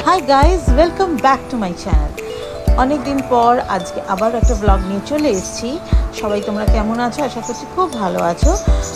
Hi guys, welcome back to my channel. অনেক দিন পর আজকে আবার একটা ব্লগ নিয়ে চলে এসেছি। সবাই তোমরা কেমন আছো? আশা করছি খুব ভালো আছো।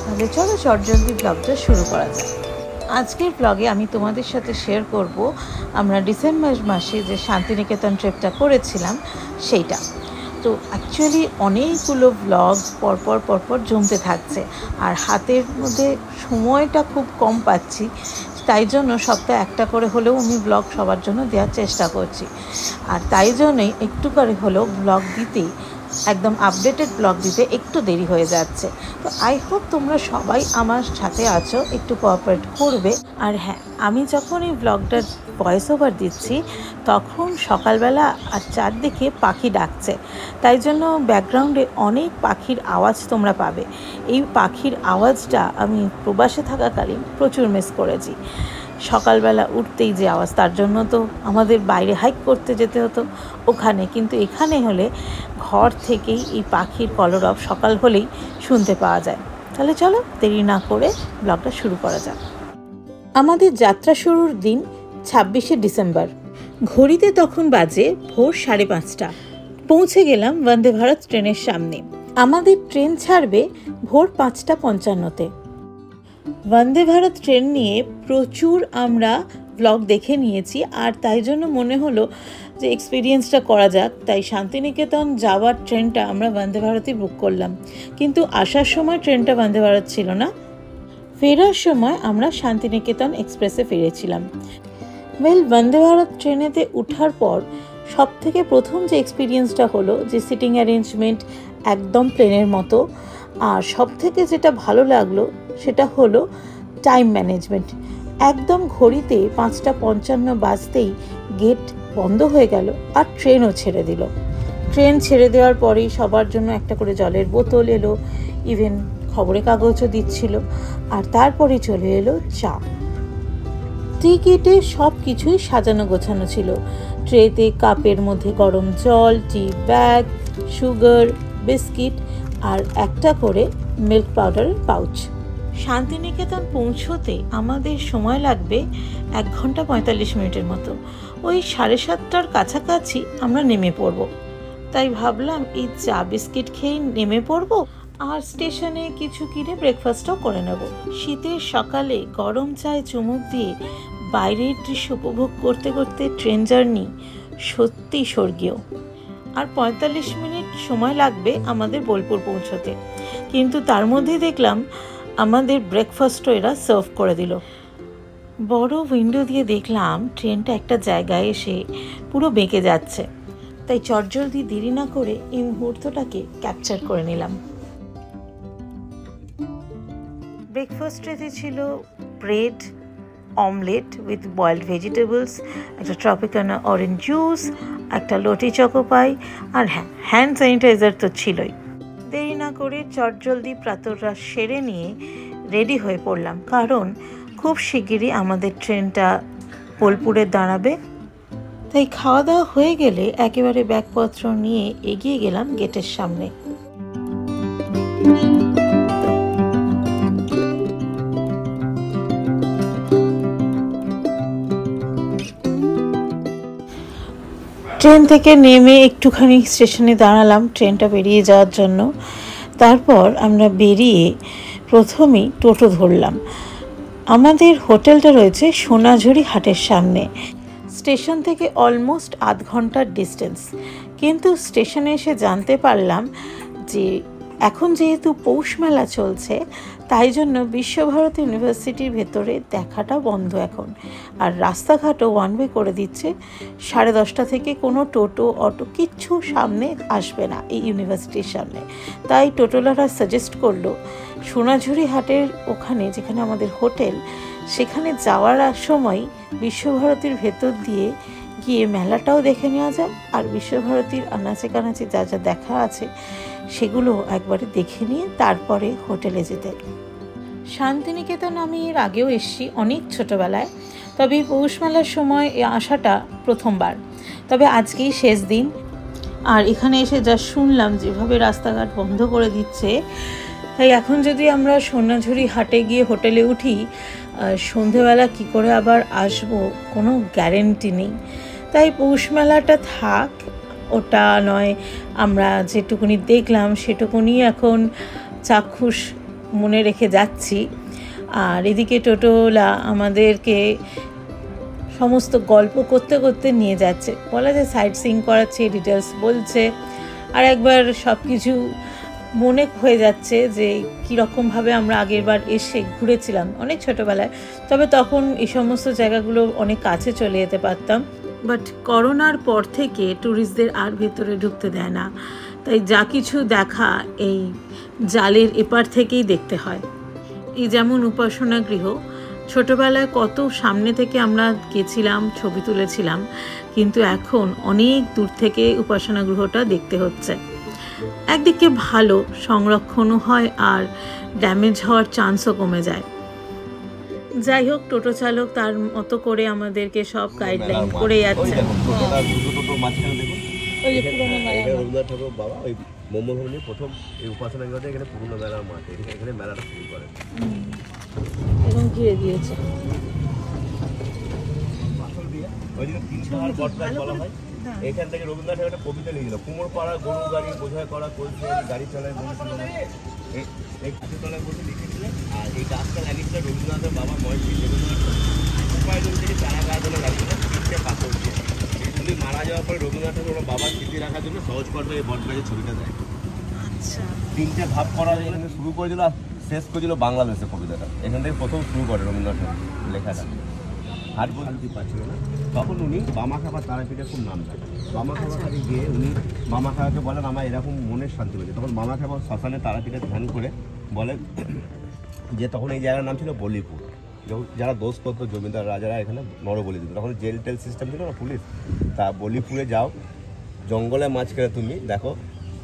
তাহলে চলো চটজলদি ব্লগটা শুরু করা যায়। আজকের ব্লগে আমি তোমাদের সাথে শেয়ার করব আমরা ডিসেম্বর মাসে যে শান্তিনিকেতন ট্রিপটা করেছিলাম সেইটা। তো অ্যাকচুয়ালি অনেকগুলো ব্লগ পরপর জমতে থাকছে, আর হাতের মধ্যে সময়টা খুব কম পাচ্ছি। তাই জন্য সপ্তাহে একটা করে হলেও আমি ব্লগ সবার জন্য দেওয়ার চেষ্টা করছি, আর তাই জন্যই একটু করে হলেও ব্লগ দিতে, একদম আপডেটেড ব্লগ দিতে একটু দেরি হয়ে যাচ্ছে। তো আই হোপ তোমরা সবাই আমার সাথে আছো, একটু কোঅপারেট করবে। আর হ্যাঁ, আমি যখন এই ব্লগটার ভয়েস ওভার দিচ্ছি তখন সকালবেলা আর চারদিকে পাখি ডাকছে, তাই জন্য ব্যাকগ্রাউন্ডে অনেক পাখির আওয়াজ তোমরা পাবে। এই পাখির আওয়াজটা আমি প্রবাসে থাকাকালীন প্রচুর মিস করেছি। সকালবেলা উঠতেই যে আওয়াজ, তার জন্য তো আমাদের বাইরে হাইক করতে যেতে হতো ওখানে, কিন্তু এখানে হলে ঘর থেকেই এই পাখির কলরব সকাল হলেই শুনতে পাওয়া যায়। তাহলে চলো দেরি না করে ব্লগটা শুরু করা যাক। আমাদের যাত্রা শুরুর দিন 26শে ডিসেম্বর। ঘড়িতে তখন বাজে ভোর 5:30। পৌঁছে গেলাম বন্দে ভারত ট্রেনের সামনে। আমাদের ট্রেন ছাড়বে ভোর 5:55-তে। বন্দে ভারত ট্রেন নিয়ে প্রচুর আমরা ব্লগ দেখে নিয়েছি, আর তাই জন্য মনে হলো যে এক্সপিরিয়েন্সটা করা যাক। তাই শান্তিনিকেতন যাওয়ার ট্রেনটা আমরা বন্দে ভারতই বুক করলাম, কিন্তু আসার সময় ট্রেনটা বন্দে ভারত ছিল না। ফেরার সময় আমরা শান্তিনিকেতন এক্সপ্রেসে ফিরেছিলাম। বন্দে ভারত ট্রেনেতে ওঠার পর সব থেকে প্রথম যে এক্সপিরিয়েন্সটা হলো যে সিটিং অ্যারেঞ্জমেন্ট একদম প্লেনের মতো, আর সব থেকে যেটা ভালো লাগলো সেটা হলো টাইম ম্যানেজমেন্ট। একদম ঘড়িতে 5:55 বাজতেই গেট বন্ধ হয়ে গেল আর ট্রেনও ছেড়ে দিল। ট্রেন ছেড়ে দেওয়ার পরেই সবার জন্য একটা করে জলের বোতল এলো, ইভেন খবরের কাগজও দিচ্ছিল, আর তারপরে চলে এলো চা। টিকিটে সব কিছুই সাজানো গোছানো ছিল। ট্রেতে কাপের মধ্যে গরম জল, টি ব্যাগ, সুগার, বিস্কিট আর একটা করে মিল্ক পাউডারের পাউচ। শান্তিনিকেতন পৌঁছতে আমাদের সময় লাগবে 1 ঘন্টা 45 মিনিটের মতো। ওই 7:30টার কাছাকাছি আমরা নেমে পড়ব। তাই ভাবলাম এই চা বিস্কিট খেয়ে নেমে পড়ব, আর স্টেশনে কিছু কিনে ব্রেকফাস্টও করে নেব। শীতের সকালে গরম চায়ে চুমুক দিয়ে বাইরের দৃশ্য উপভোগ করতে করতে ট্রেন জার্নি সত্যি স্বর্গীয়। আর 45 মিনিট সময় লাগবে আমাদের বোলপুর পৌঁছতে, কিন্তু তার মধ্যে দেখলাম আমাদের ব্রেকফাস্টও এরা সার্ভ করে দিল। বড় উইন্ডো দিয়ে দেখলাম ট্রেনটা একটা জায়গায় এসে পুরো বেঁকে যাচ্ছে, তাই চটজলদি দেরি না করে এই মুহূর্তটাকে ক্যাপচার করে নিলাম। ব্রেকফাস্টেতে ছিল bread, omelette with boiled vegetables, একটা ট্রপিকানা অরেঞ্জ জুস, একটা লটি চকো পাই, আর হ্যাঁ, হ্যান্ড স্যানিটাইজার তো ছিলই। দেরি না করে চটজলদি প্রাতরাশ সেরে নিয়ে রেডি হয়ে পড়লাম, কারণ খুব শিগগিরই আমাদের ট্রেনটা বোলপুরে দাঁড়াবে। তাই খাওয়া দাওয়া হয়ে গেলে একেবারে ব্যাগপত্র নিয়ে এগিয়ে গেলাম গেটের সামনে। ট্রেন থেকে নেমে একটুখানি স্টেশনে দাঁড়ালাম ট্রেনটা বেরিয়ে যাওয়ার জন্য। তারপর আমরা বেরিয়ে প্রথমেই টোটো ধরলাম। আমাদের হোটেলটা রয়েছে সোনাঝুরি হাটের সামনে। স্টেশন থেকে অলমোস্ট আধ ঘন্টার ডিস্টেন্স, কিন্তু স্টেশনে এসে জানতে পারলাম যে এখন যেহেতু পৌষ মেলা চলছে, তাই জন্য বিশ্বভারতী ইউনিভার্সিটির ভেতরে দেখাটা বন্ধ এখন, আর রাস্তাঘাটও ওয়ান ওয়ে করে দিচ্ছে। 10:30 থেকে কোনো টোটো অটো কিচ্ছু সামনে আসবে না এই ইউনিভার্সিটির সামনে। তাই টোটোলারা সাজেস্ট করলো সোনাঝুরি হাটের ওখানে যেখানে আমাদের হোটেল, সেখানে যাওয়ার সময় বিশ্বভারতীর ভেতর দিয়ে গিয়ে মেলাটাও দেখে নেওয়া যায়, আর বিশ্বভারতীর আনাচে কানাচে যা যা দেখা আছে সেগুলো একবারে দেখে নিয়ে তারপরে হোটেলে যেতে। শান্তিনিকেতন আমি এর আগেও এসেছি অনেক ছোটোবেলায়, তবে পৌষ মেলার সময় আসাটা প্রথমবার। তবে আজকেই শেষ দিন, আর এখানে এসে যা শুনলাম যেভাবে রাস্তাঘাট বন্ধ করে দিচ্ছে, তাই এখন যদি আমরা সোনাঝুরি হাটে গিয়ে হোটেলে উঠি সন্ধেবেলা কি করে আবার আসবো কোনো গ্যারেন্টি নেই। তাই পৌষ মেলাটা থাক, ওটা নয়, আমরা যেটুকুনি দেখলাম সেটুকুনি এখন চাক্ষুষ মনে রেখে যাচ্ছি। আর এদিকে টোটোলা আমাদেরকে সমস্ত গল্প করতে করতে নিয়ে যাচ্ছে, বলা যায় সাইট সিইং করাচ্ছে, ডিটেলস বলছে, আর একবার সব কিছু মনে হয়ে যাচ্ছে যে কীরকমভাবে আমরা আগের বার এসে ঘুরেছিলাম অনেক ছোটোবেলায়। তবে তখন এই সমস্ত জায়গাগুলো অনেক কাছে চলে যেতে পারতাম, বাট করোনার পর থেকে ট্যুরিস্টদের আর ভেতরে ঢুকতে দেয় না, তাই যা কিছু দেখা এই জালের এপার থেকেই দেখতে হয়। এই যেমন উপাসনা গৃহ, ছোটোবেলায় কত সামনে থেকে আমরা গেছিলাম, ছবি তুলেছিলাম, কিন্তু এখন অনেক দূর থেকে উপাসনা গৃহটা দেখতে হচ্ছে। একদিকে ভালো, সংরক্ষণও হয় আর ড্যামেজ হওয়ার চান্সও কমে যায়। যাই হোক, টোটো চালক তার মতো করে আমাদেরকে সব গাইডলাইন করে যাচ্ছে। এবং ঘিরে দিয়েছে এখান থেকে রবীন্দ্রনাথ ঠাকুর একটা কবিতা লিখেছিল, কুমোরপাড়া গরু গাড়ি বোঝাই করা কলসি গাড়ি চালায় এই গাছতলায় বসে লিখেছিলেন। আর এই গাছটা লাগিয়েছিল রবীন্দ্রনাথের বাবা মহেশী দেবেন্দ্রনাথ উপায়জন থেকে চারা গাছ জন্য লাগিয়েছিল 3টে পাথর দিয়ে। উনি মারা যাওয়ার পরে রবীন্দ্রনাথ ঠাকুর ওরা বাবার স্মৃতি রাখার জন্য সহজ করবে এই বটগাছের ছবিটা দেয়। আচ্ছা, 3টে ভাব করা এখানে শুরু করেছিল আর শেষ করেছিল বাংলাদেশের কবিতাটা। এখান থেকে প্রথম শুরু করে রবীন্দ্রনাথ ঠাকুর লেখাটা। হাট বলতে পারছিল না, তখন উনি বামাখাপা তারাপীঠে খুব নাম দেন। বামাখাপাখানে গিয়ে উনি বামাখাপাকে বলেন আমার এরকম মনের শান্তি পেয়েছে। তখন বামাখাপা শ্মশানে তারাপীঠে ধ্যান করে বলেন যে তখন এই জায়গার নাম ছিল বলিপুর। যারা দোষ করতো জমিদার রাজারা এখানে নরবলি দিত, তখন জেল টেল সিস্টেম ছিল না, পুলিশ। তা বলিপুরে যাও, জঙ্গলের মাঝখানে তুমি দেখো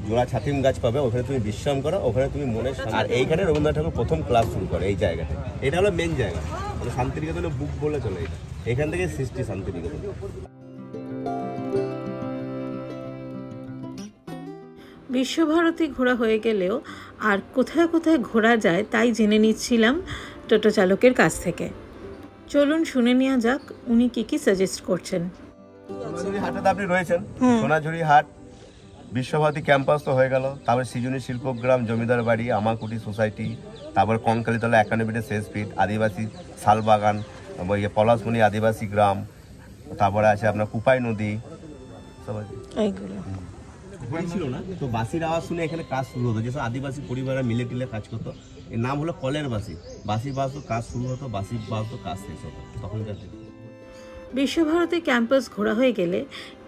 জোড়া ছাতিম গাছ পাবে, ওখানে তুমি বিশ্রাম করো, ওখানে তুমি মনে। আর এইখানে রবীন্দ্রনাথ ঠাকুর প্রথম ক্লাস শুরু করে এই জায়গাতে। এটা হলো মেন জায়গা, মানে শান্তিনিকেতনের বুক বলে চলে। এটা এখান থেকে সৃষ্টি শান্তিনিকেতন। বিশ্বভারতী ঘোরা হয়ে গেলেও আর কোথায় কোথায় ঘোরা যায় তাই জেনে নিচ্ছিলাম টোটো চালকের কাছ থেকে। চলুন শুনে নেওয়া যাক উনি কি কি সাজেস্ট করছেন। সোনাঝুরি হাটে আপনি রয়েছেন, সোনাঝুরি হাট, বিশ্বভারতী ক্যাম্পাস তো হয়ে গেল, তারপরে সৃজনী শিল্পগ্রাম, জমিদার বাড়ি, আমাকুটি সোসাইটি, তারপর কঙ্কালীতলা একাডেমিতে শেষ ফিট, আদিবাসী শালবাগান, পলাশমণি আদিবাসী গ্রাম, তারপরে আছে আপনার কুপাই নদী, সব ছিল না। তো বাসির আওয়াজ শুনে এখানে কাজ শুরু হতো, যেসব আদিবাসী পরিবারের মিলে টিলে কাজ করতো। এর নাম হলো কলের বাসি। বাসি বাসতো কাজ শুরু হতো, বাসি বাসতো কাজ শেষ হতো তখনকার দিনে। বিশ্বভারতী ক্যাম্পাস ঘোরা হয়ে গেলে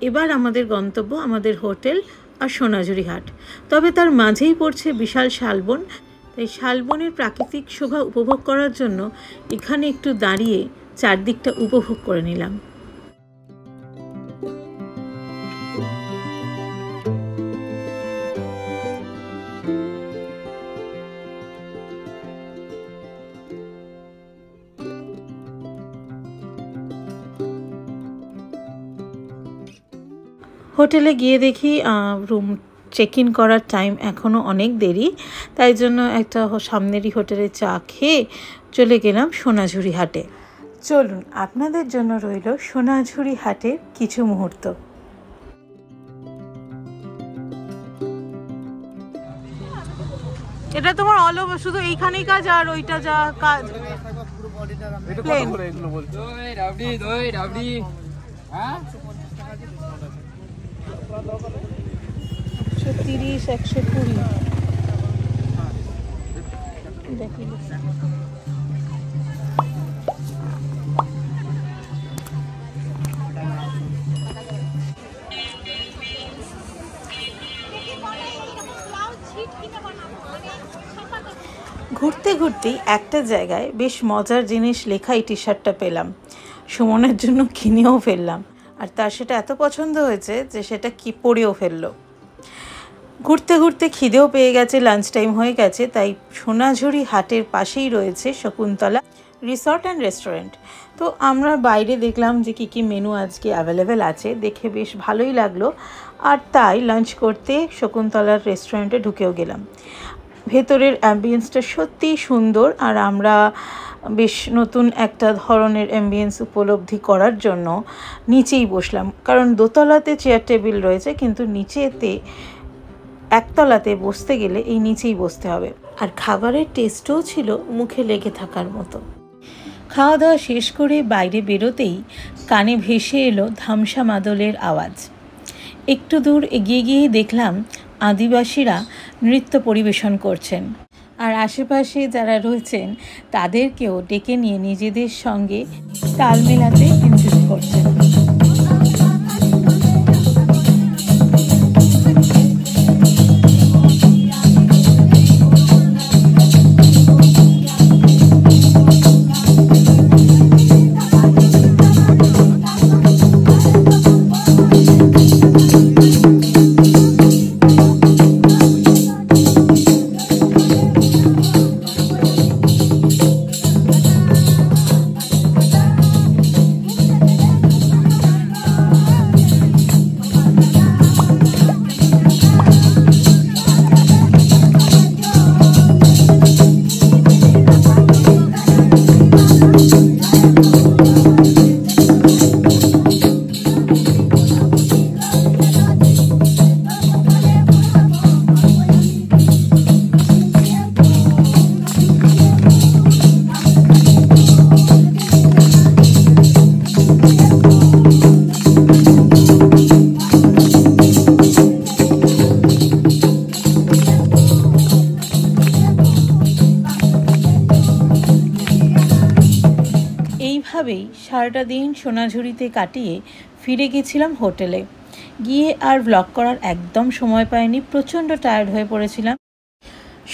এবার আমাদের গন্তব্য আমাদের হোটেল আর সোনাঝুরি হাট। তবে তার মাঝেই পড়ছে বিশাল শালবন, তাই শালবনের প্রাকৃতিক শোভা উপভোগ করার জন্য এখানে একটু দাঁড়িয়ে চারদিকটা উপভোগ করে নিলাম। হোটেলে গিয়ে দেখি রুম চেক ইন করার টাইম এখনও অনেক দেরি, তাই জন্য একটা সামনেরই হোটেলে চা খেয়ে চলে গেলাম সোনাঝুরি হাটে। চলুন আপনাদের জন্য রইল সোনাঝুরি হাটের কিছু মুহূর্ত। এটা তোমার অল ওভার, শুধু এইখানেই কাজ আর ওইটা যা কাজ প্লেন। 130, 120 দেখি। ঘুরতে ঘুরতেই একটা জায়গায় বেশ মজার জিনিস লেখা এই টি শার্টটা পেলাম, সুমনের জন্য কিনেও ফেললাম, আর তার সেটা এত পছন্দ হয়েছে যে সেটা কি পরেও ফেললো। ঘুরতে ঘুরতে খিদেও পেয়ে গেছে, লাঞ্চ টাইম হয়ে গেছে, তাই সোনাঝুরি হাটের পাশেই রয়েছে শকুন্তলা রিসর্ট অ্যান্ড রেস্টুরেন্ট। তো আমরা বাইরে দেখলাম যে কী কী মেনু আজকে অ্যাভেলেবেল আছে, দেখে বেশ ভালোই লাগলো, আর তাই লাঞ্চ করতে শকুন্তলার রেস্টুরেন্টে ঢুকেও গেলাম। ভেতরের অ্যাম্বিয়েন্সটা সত্যিই সুন্দর, আর আমরা বেশ নতুন একটা ধরনের অ্যাম্বিয়েন্স উপলব্ধি করার জন্য নিচেই বসলাম, কারণ দোতলাতে চেয়ার টেবিল রয়েছে, কিন্তু নিচেতে একতলাতে বসতে গেলে এই নিচেই বসতে হবে। আর খাবারের টেস্টও ছিল মুখে লেগে থাকার মতো। খাওয়া দাওয়া শেষ করে বাইরে বেরোতেই কানে ভেসে এলো ধামসা মাদলের আওয়াজ। একটু দূর এগিয়ে গিয়ে দেখলাম আদিবাসীরা নৃত্য পরিবেশন করছেন, আর আশেপাশে যারা রয়েছেন তাদেরকেও ডেকে নিয়ে নিজেদের সঙ্গে তাল মেলাতে এনজয় করছেন। এইভাবেই সারাটা দিন সোনাঝুরিতে কাটিয়ে ফিরে গেছিলাম হোটেলে। গিয়ে আর ব্লগ করার একদম সময় পাইনি, প্রচণ্ড টায়ার্ড হয়ে পড়েছিলাম।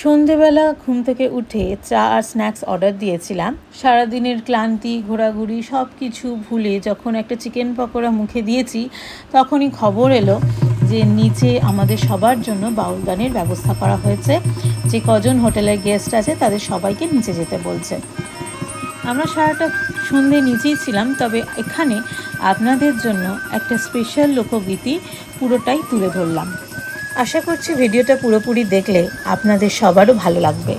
সন্ধেবেলা ঘুম থেকে উঠে চা আর স্ন্যাক্স অর্ডার দিয়েছিলাম। সারাদিনের ক্লান্তি, ঘোরাঘুরি সব কিছু ভুলে যখন একটা চিকেন পকোড়া মুখে দিয়েছি, তখনই খবর এলো যে নিচে আমাদের সবার জন্য বাউল গানের ব্যবস্থা করা হয়েছে। যে কজন হোটেলের গেস্ট আছে তাদের সবাইকে নিচে যেতে বলছে। আমরা সারাটা সন্ধে নিচেই ছিলাম, তবে এখানে আপনাদের জন্য একটা স্পেশাল লোকগীতি পুরোটাই তুলে ধরলাম। আশা করছি ভিডিওটা পুরোপুরি দেখলে আপনাদের সবারও ভালো লাগবে।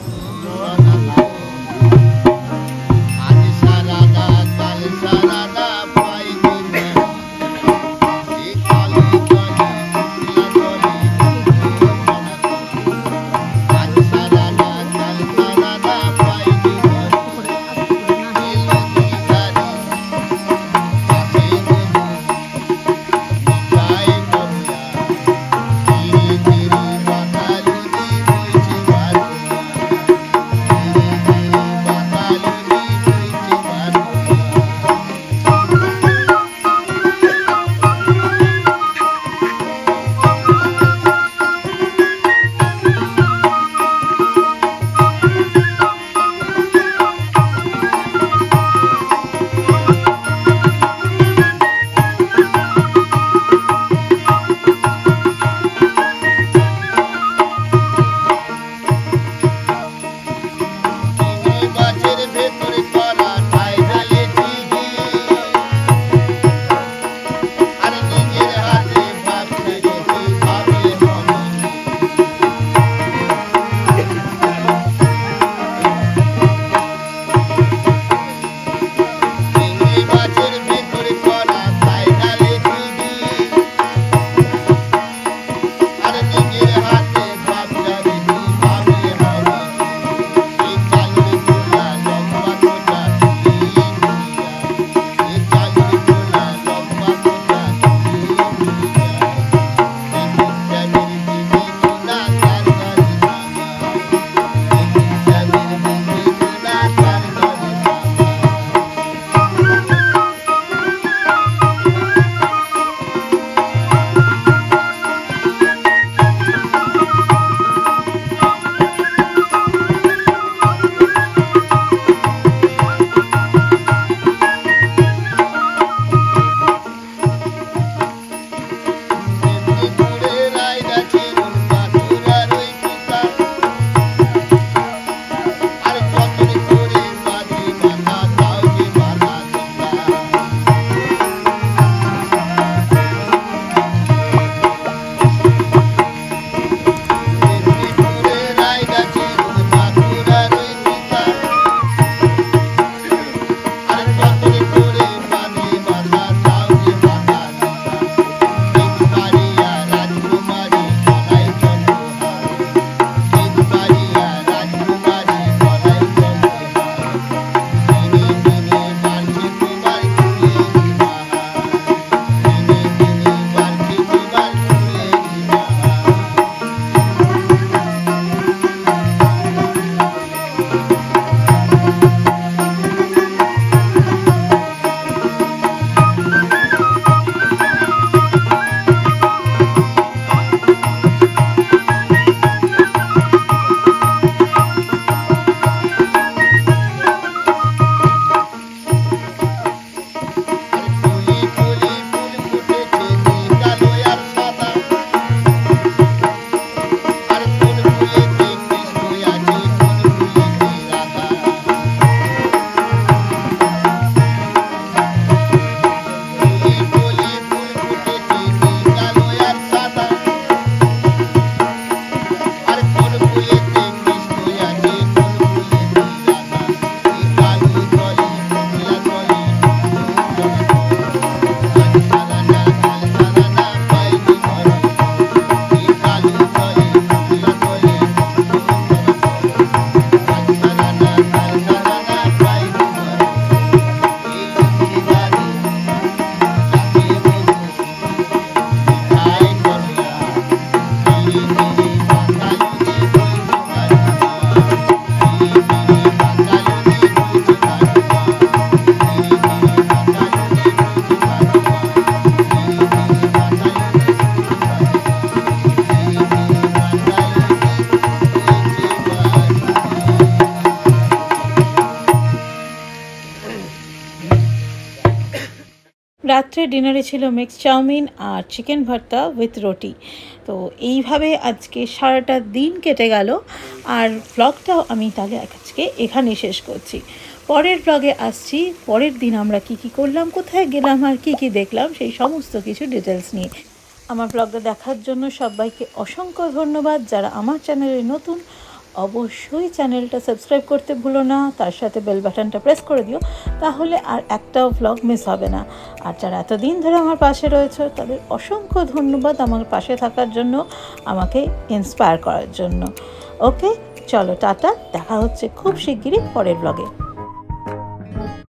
ডিনারে ছিল মিক্স চাউমিন আর চিকেন ভর্তা উইথ রুটি। তো এইভাবে আজকে সারাটা দিন কেটে গেল। আর ব্লগটাও আমি তাহলে আজকে এখানেই শেষ করছি। পরের ব্লগে আসছি পরের দিন আমরা কি কি করলাম, কোথায় গেলাম আর কি কি দেখলাম, সেই সমস্ত কিছু ডিটেলস নিয়ে। আমার ব্লগটা দেখার জন্য সবাইকে অসংখ্য ধন্যবাদ। যারা আমার চ্যানেলে নতুন অবশ্যই চ্যানেলটা সাবস্ক্রাইব করতে ভুলো না, তার সাথে বেল বাটনটা প্রেস করে দিও, তাহলে আর একটাও ব্লগ মিস হবে না। আর যারা এতদিন ধরে আমার পাশে রয়েছে তাদের অসংখ্য ধন্যবাদ আমার পাশে থাকার জন্য, আমাকে ইন্সপায়ার করার জন্য। ওকে, চলো টাটা, দেখা হচ্ছে খুব শিগগিরই পরের ব্লগে।